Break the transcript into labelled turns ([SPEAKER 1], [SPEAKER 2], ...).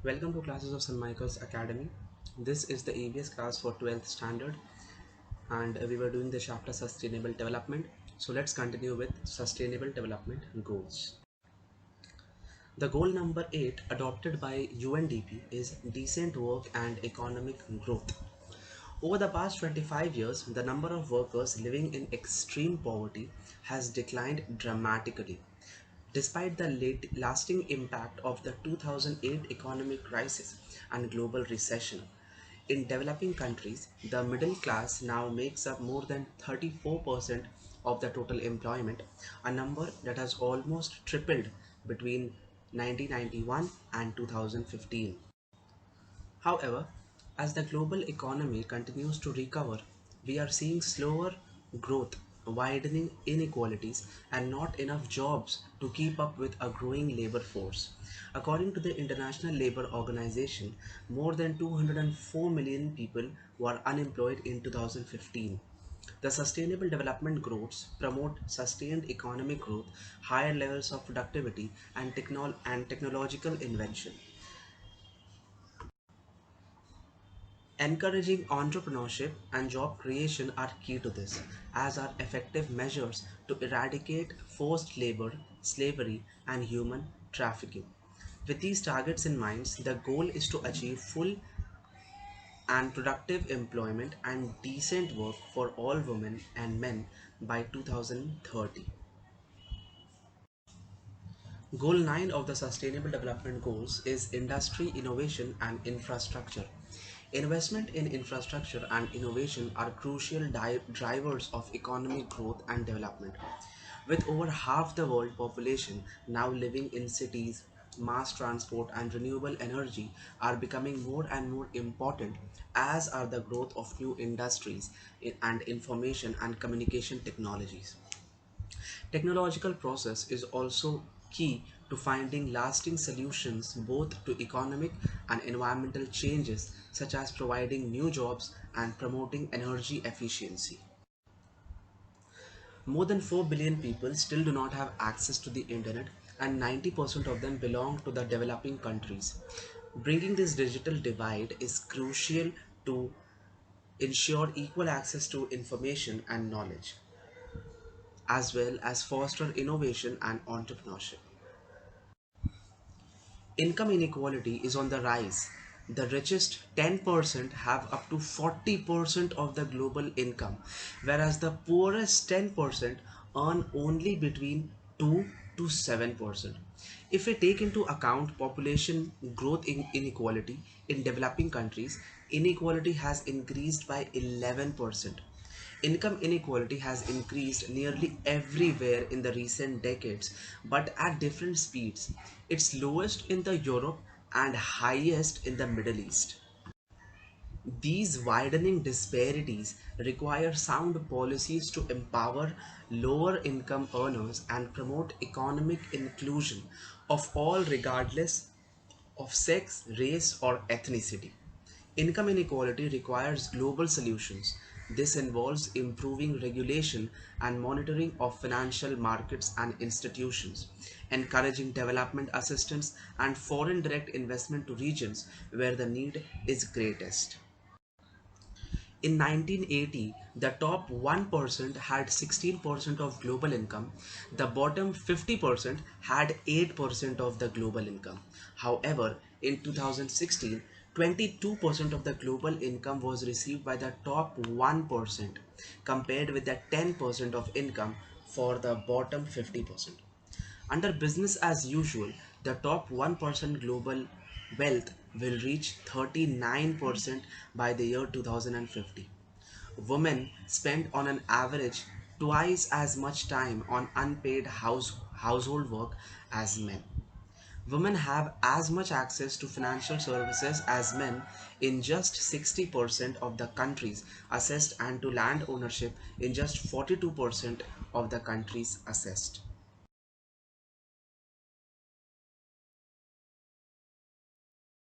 [SPEAKER 1] Welcome to classes of St.Michaels Academy. This is the EVS class for 12th standard and we were doing the chapter Sustainable Development. So let's continue with Sustainable Development Goals. The goal number 8 adopted by UNDP is decent work and economic growth. Over the past 25 years, the number of workers living in extreme poverty has declined dramatically. Despite the lasting impact of the 2008 economic crisis and global recession, in developing countries, the middle class now makes up more than 34% of the total employment, a number that has almost tripled between 1991 and 2015. However, as the global economy continues to recover, we are seeing slower growth, widening inequalities, and not enough jobs to keep up with a growing labor force. According to the International Labour Organization, more than 204 million people were unemployed in 2015. The Sustainable Development Goals promote sustained economic growth, higher levels of productivity, and technological invention. Encouraging entrepreneurship and job creation are key to this, as are effective measures to eradicate forced labor, slavery, and human trafficking. With these targets in mind, the goal is to achieve full and productive employment and decent work for all women and men by 2030. Goal 9 of the Sustainable Development Goals is industry, innovation, and infrastructure. Investment in infrastructure and innovation are crucial drivers of economic growth and development. With over half the world population now living in cities, mass transport and renewable energy are becoming more and more important, as are the growth of new industries and information and communication technologies. Technological process is also key to finding lasting solutions both to economic and environmental changes, such as providing new jobs and promoting energy efficiency. More than 4 billion people still do not have access to the internet, and 90% of them belong to the developing countries. Bringing this digital divide is crucial to ensure equal access to information and knowledge, as well as foster innovation and entrepreneurship. Income inequality is on the rise. The richest 10% have up to 40% of the global income, whereas the poorest 10% earn only between 2 to 7%. If we take into account population growth inequality in developing countries, inequality has increased by 11%. Income inequality has increased nearly everywhere in the recent decades, but at different speeds. It's lowest in the Europe and highest in the Middle East. These widening disparities require sound policies to empower lower income earners and promote economic inclusion of all regardless of sex, race, or ethnicity. Income inequality requires global solutions. This involves improving regulation and monitoring of financial markets and institutions, encouraging development assistance and foreign direct investment to regions where the need is greatest. In 1980, the top 1% had 16% of global income, the bottom 50% had 8% of the global income. However, in 2016, 22% of the global income was received by the top 1% compared with the 10% of income for the bottom 50%. Under business as usual, the top 1% global wealth will reach 39% by the year 2050. Women spend on an average twice as much time on unpaid household work as men. Women have as much access to financial services as men in just 60% of the countries assessed and to land ownership in just 42% of the countries assessed.